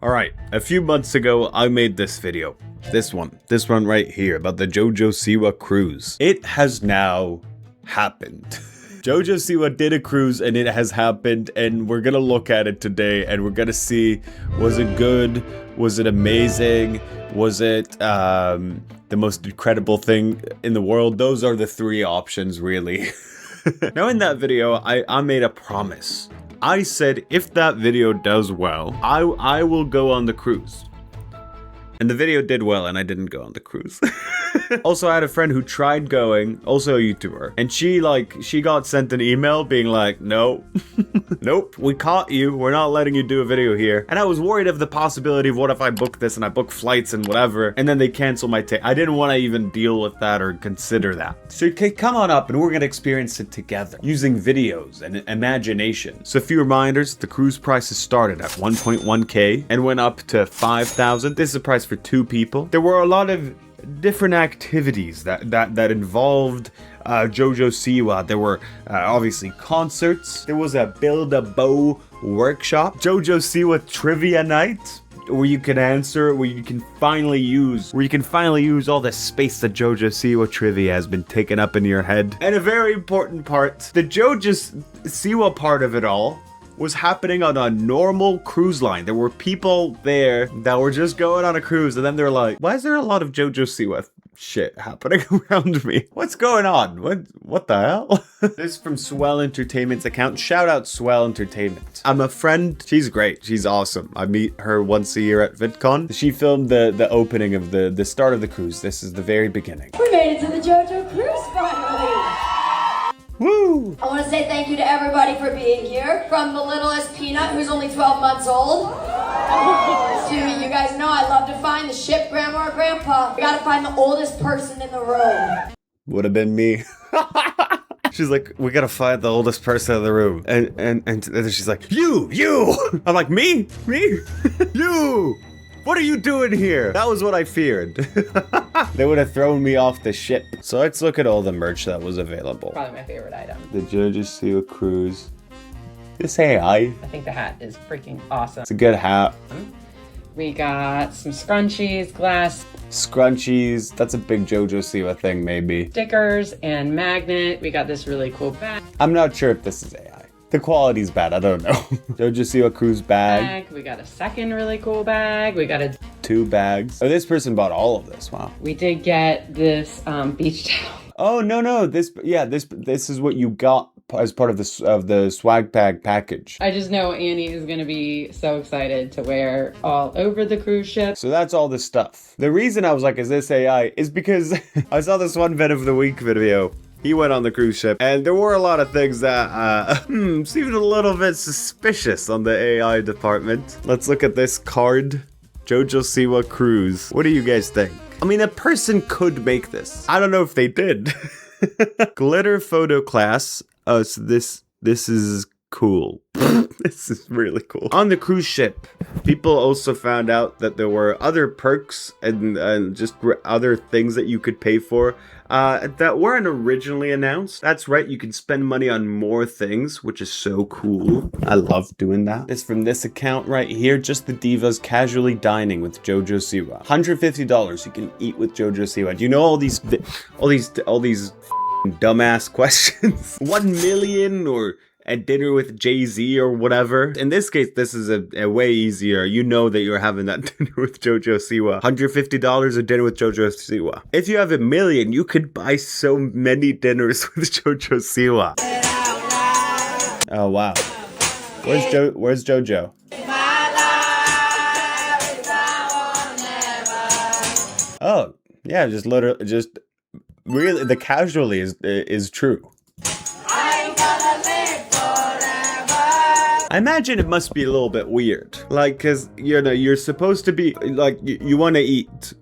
Alright, a few months ago I made this video. This one right here about the Jojo Siwa Cruise. It has now happened. Jojo Siwa did a cruise and it has happened, and we're gonna look at it today and we're gonna see, was it good? Was it amazing? Was it the most incredible thing in the world? Those are the three options, really. Now in that video, I made a promise. I said if that video does well, I will go on the cruise. And the video did well and I didn't go on the cruise. Also, I had a friend who tried going, also a YouTuber, and she got sent an email being like, no, nope, we caught you, we're not letting you do a video here. And I was worried of the possibility of what if I book this and I book flights and whatever, and then they cancel my ticket. I didn't want to even deal with that or consider that. So okay, come on up and we're gonna experience it together using videos and imagination. So a few reminders: the cruise prices started at 1.1k and went up to 5,000. This is the price for 2 people. There were a lot of different activities that involved Jojo Siwa. There were obviously concerts. There was a build a bow workshop, Jojo Siwa trivia night, where you can answer, where you can finally use all the space that Jojo Siwa trivia has been taken up in your head. And a very important part, the Jojo Siwa part of it all was happening on a normal cruise line. There were people there that were just going on a cruise, and then they're like, why is there a lot of Jojo Siwa shit happening around me? What's going on? What the hell? This is from Swell Entertainment's account. Shout out Swell Entertainment. I'm a friend. She's great. She's awesome. I meet her once a year at VidCon. She filmed the opening of the start of the cruise. This is the very beginning. We made it to the Jojo Cruise finally! Woo! I want to say thank you to everybody for being here. From the littlest Peanut, who's only 12 months old, to you guys know I love to find the ship grandma or grandpa. We gotta find the oldest person in the room. Would have been me. She's like, we gotta find the oldest person in the room. And then she's like, you! I'm like, me? You! What are you doing here? That was what I feared. They would have thrown me off the ship. So let's look at all the merch that was available. Probably my favorite item. The Jojo Siwa Cruise. This AI. I think the hat is freaking awesome. It's a good hat. We got some scrunchies, glass Scrunchies. That's a big Jojo Siwa thing, maybe. stickers, and magnet. We got this really cool bag. I'm not sure if this is AI. The quality's bad, I don't know. Jojo Siwa Cruise bag. We got a second really cool bag. We got 2 bags. Oh, this person bought all of this, wow. We did get this beach towel. Oh, no, this is what you got as part of the swag bag package. I just know Annie is gonna be so excited to wear all over the cruise ship. So that's all this stuff. The reason I was like, is this AI? Is because I saw this one vet of the week video. He went on the cruise ship, and there were a lot of things that seemed a little bit suspicious on the AI department. Let's look at this card. Jojo Siwa Cruise. What do you guys think? I mean, a person could make this. I don't know if they did. Glitter photo class. Oh, so this is cool. This is really cool. On the cruise ship, people also found out that there were other perks and just other things that you could pay for that weren't originally announced. That's right, you can spend money on more things, which is so cool. I love doing that. It's from this account right here, Just the Divas Casually Dining with Jojo Siwa. $150 you can eat with Jojo Siwa. Do you know all these dumbass questions? 1 million or a dinner with Jay-Z or whatever. In this case, this is a way easier. You know that you're having that dinner with Jojo Siwa. $150 a dinner with Jojo Siwa. If you have 1 million, you could buy so many dinners with Jojo Siwa. Oh wow. Where's Jojo? Oh, yeah, just literally, just really, the casually is true. I imagine it must be a little bit weird. Like, cause, you know, you're supposed to be, like, you want to eat.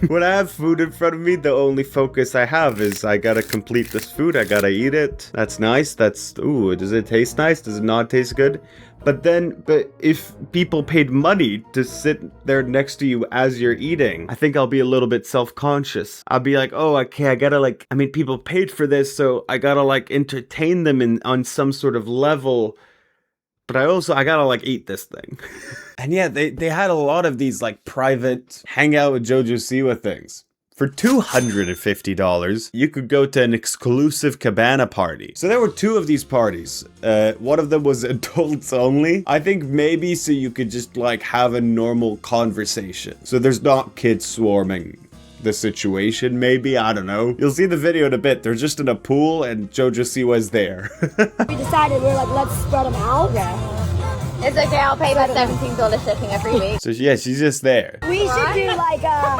When I have food in front of me, the only focus I have is I gotta complete this food, I gotta eat it. That's nice, ooh, does it taste nice? Does it not taste good? But if people paid money to sit there next to you as you're eating, I think I'll be a little bit self-conscious. I'll be like, oh, okay, I gotta people paid for this, so I gotta entertain them on some sort of level. But I gotta eat this thing. And yeah, they had a lot of these like private hangout with Jojo Siwa things. For $250, you could go to an exclusive cabana party. So there were 2 of these parties. One of them was adults only. I think maybe so you could just like have a normal conversation. So there's not kids swarming the situation, maybe, I don't know. You'll see the video in a bit. They're just in a pool and Jojo Siwa's there. We decided we're like, let's spread them out. Yeah. It's okay, I'll pay my $17 shipping every week. So yeah, she's just there. We should do like a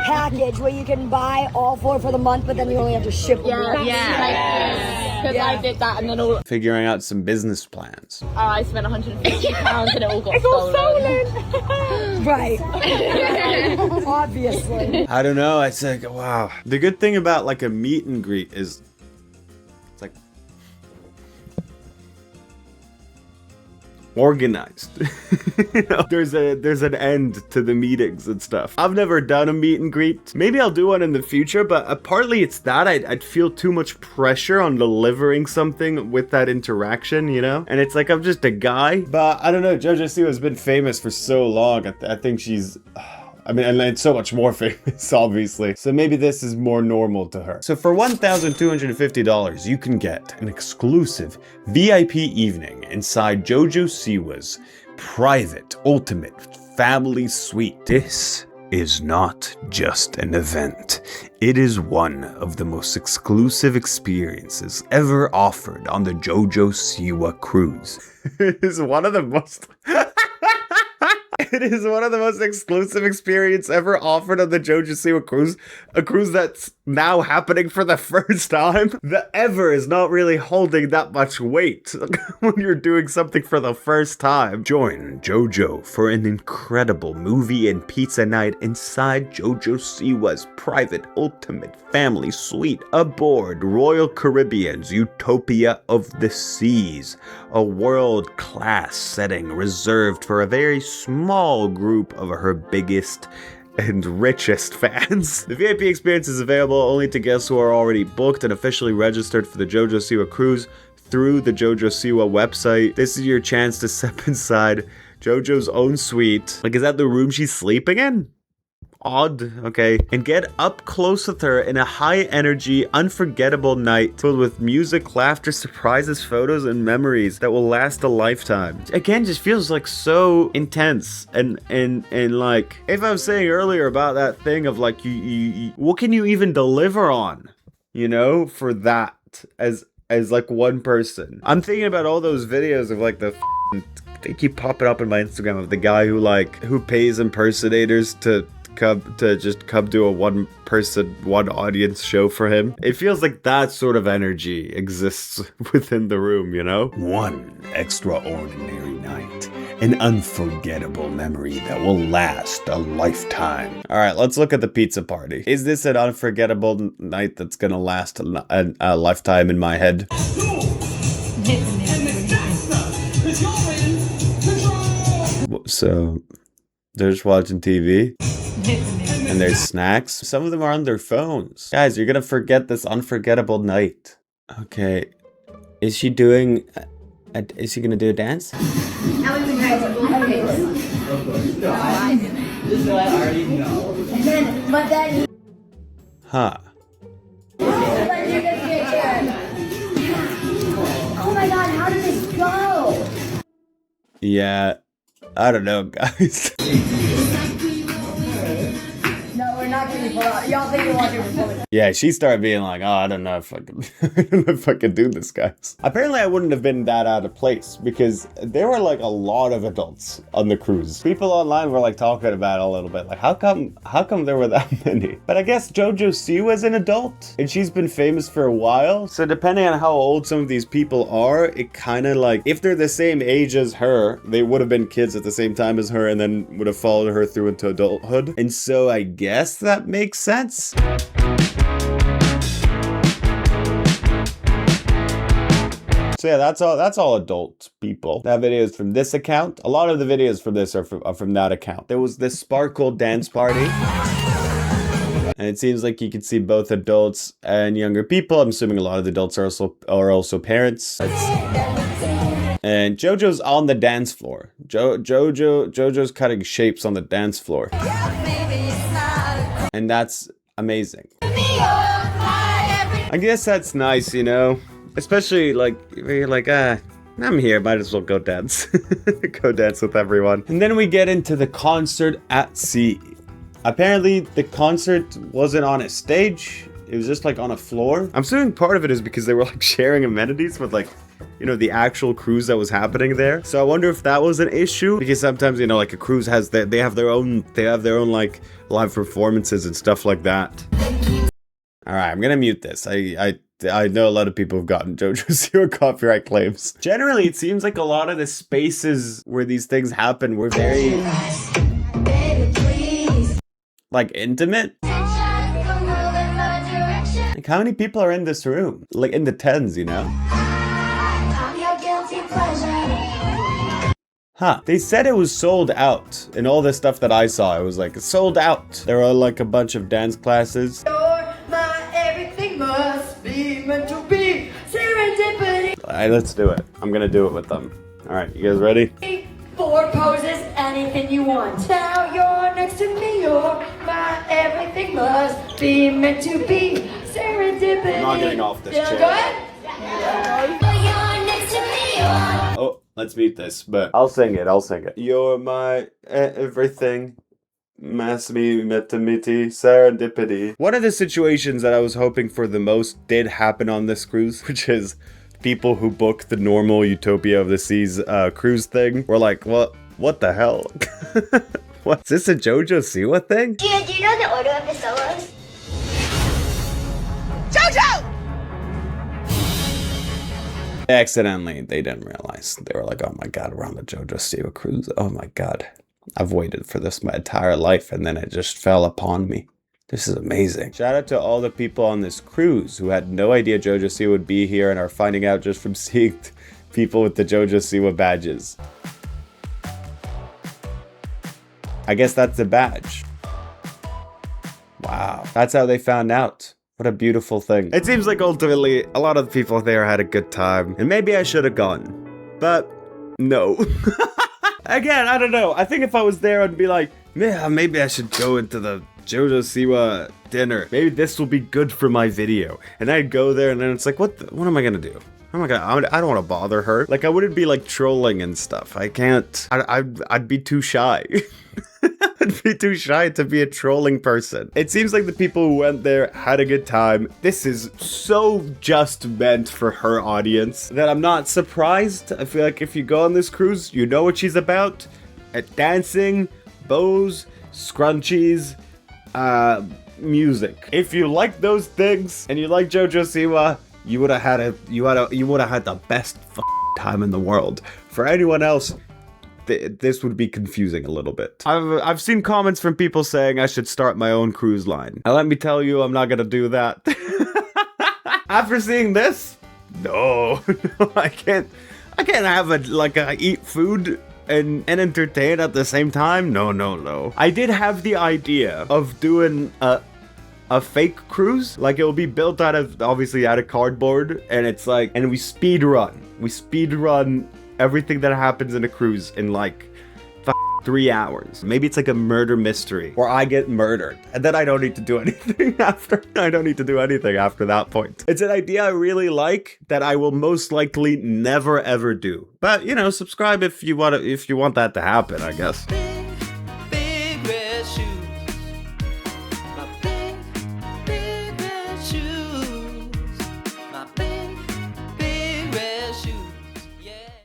package where you can buy all 4 for the month, but then you only have to ship them. Yeah. Because I did that and then all... Figuring out some business plans. I spent £150 and it all got stolen. Right. Obviously. I don't know, it's like, wow. The good thing about like a meet and greet is, it's like, organized. You know, there's an end to the meetings and stuff. I've never done a meet and greet. Maybe I'll do one in the future, but partly it's that I'd feel too much pressure on delivering something with that interaction, you know? And it's like, I'm just a guy. But I don't know, Jojo Siwa's been famous for so long. I think she's... I mean, and it's so much more famous, obviously. So maybe this is more normal to her. So for $1,250, you can get an exclusive VIP evening inside Jojo Siwa's private, ultimate family suite. This is not just an event. It is one of the most exclusive experiences ever offered on the Jojo Siwa Cruise. It is one of the most... It is one of the most exclusive experiences ever offered on the Jojo Siwa Cruise. A cruise that's now happening for the first time. The ever is not really holding that much weight when you're doing something for the first time. Join Jojo for an incredible movie and pizza night inside Jojo Siwa's private ultimate family suite aboard Royal Caribbean's Utopia of the Seas, a world-class setting reserved for a very small group of her biggest and richest fans. The VIP experience is available only to guests who are already booked and officially registered for the Jojo Siwa Cruise through the Jojo Siwa website. This is your chance to step inside Jojo's own suite. Like, is that the room she's sleeping in? Odd, okay. And get up close with her in a high-energy, unforgettable night filled with music, laughter, surprises, photos, and memories that will last a lifetime. Again, just feels like so intense and like, if I was saying earlier about that thing of like, you what can you even deliver on, you know, for that as like one person? I'm thinking about all those videos of like they keep popping up in my Instagram of the guy who pays impersonators to just come do a one audience show for him. It feels like that sort of energy exists within the room, you know? One extraordinary night. An unforgettable memory that will last a lifetime. All right, let's look at the pizza party. Is this an unforgettable night that's gonna last a lifetime in my head? So, they're just watching TV? And there's snacks. Some of them are on their phones. Guys, you're gonna forget this unforgettable night. Okay. Is she doing... is she gonna do a dance? Huh. Oh my god, how did this go? Yeah. I don't know, guys. Y'all think you're watching Republic. Yeah, she started being like, oh, I don't know if I can do this, guys. Apparently, I wouldn't have been that out of place because there were like a lot of adults on the cruise. People online were like talking about it a little bit. Like, how come there were that many? But I guess Jojo Siwa is an adult and she's been famous for a while. So depending on how old some of these people are, it kind of like, if they're the same age as her, they would have been kids at the same time as her and then would have followed her through into adulthood. And so I guess that makes sense. So yeah, that's all adult people. That video is from this account. A lot of the videos from this are from that account. There was this sparkle dance party. And it seems like you can see both adults and younger people. I'm assuming a lot of the adults are also parents. And Jojo's on the dance floor. Jojo's cutting shapes on the dance floor. And that's amazing. I guess that's nice, you know? Especially like, you're like, I'm here, might as well go dance. Go dance with everyone. And then we get into the concert at sea. Apparently, the concert wasn't on a stage. It was just like on a floor. I'm assuming part of it is because they were like sharing amenities with like, you know, the actual cruise that was happening there. So I wonder if that was an issue, because sometimes, you know, like a cruise has they have their own like live performances and stuff like that. All right, I'm gonna mute this. I know a lot of people have gotten Jojo Siwa copyright claims. Generally, it seems like a lot of the spaces where these things happen were very like intimate. Like, how many people are in this room? Like in the tens, you know? Huh. They said it was sold out. In all the stuff that I saw, it was like sold out. There were like a bunch of dance classes. Everything must be meant to be serendipity. Alright, let's do it. I'm gonna do it with them. Alright, you guys ready? 4 poses, anything you want. Now you're next to me, you're my everything must be meant to be serendipity. I'm not getting off this chair. Go ahead. Oh, let's beat this, but I'll sing it. You're my everything. Must be meant to be serendipity. One of the situations that I was hoping for the most did happen on this cruise, which is people who book the normal Utopia of the Seas cruise thing were like, what the hell? What's this, a Jojo Siwa thing? Do you know the order of the solos? Accidentally, they didn't realize. They were like, oh my god, we're on the Jojo Siwa Cruise. Oh my god. I've waited for this my entire life, and then it just fell upon me. This is amazing. Shout out to all the people on this cruise who had no idea Jojo Siwa would be here and are finding out just from seeing people with the Jojo Siwa badges. I guess that's the badge. Wow. That's how they found out. What a beautiful thing. It seems like ultimately a lot of the people there had a good time, and maybe I should have gone, but no. Again, I don't know. I think if I was there, I'd be like, man, maybe I should go into the Jojo Siwa dinner. Maybe this will be good for my video. And I'd go there, and then it's like, what am I gonna do? I don't want to bother her. Like, I wouldn't be like trolling and stuff. I can't. I'd be too shy. I'd be too shy to be a trolling person. It seems like the people who went there had a good time. This is so just meant for her audience that I'm not surprised. I feel like if you go on this cruise, you know what she's about. Dancing, bows, scrunchies, music. If you like those things and you like Jojo Siwa, you would have had the best time in the world. For anyone else, this would be confusing a little bit. I've seen comments from people saying I should start my own cruise line. And let me tell you, I'm not gonna do that. After seeing this, no, I can't have eat food and entertain at the same time. No. I did have the idea of doing a fake cruise. Like, it will be built out of cardboard, and it's like, and we speed run everything that happens in a cruise in like 3 hours. Maybe it's like a murder mystery where I get murdered and then I don't need to do anything after. I don't need to do anything after that point. It's an idea I really like that I will most likely never ever do. But, subscribe if you want that to happen, I guess. Big red shoes.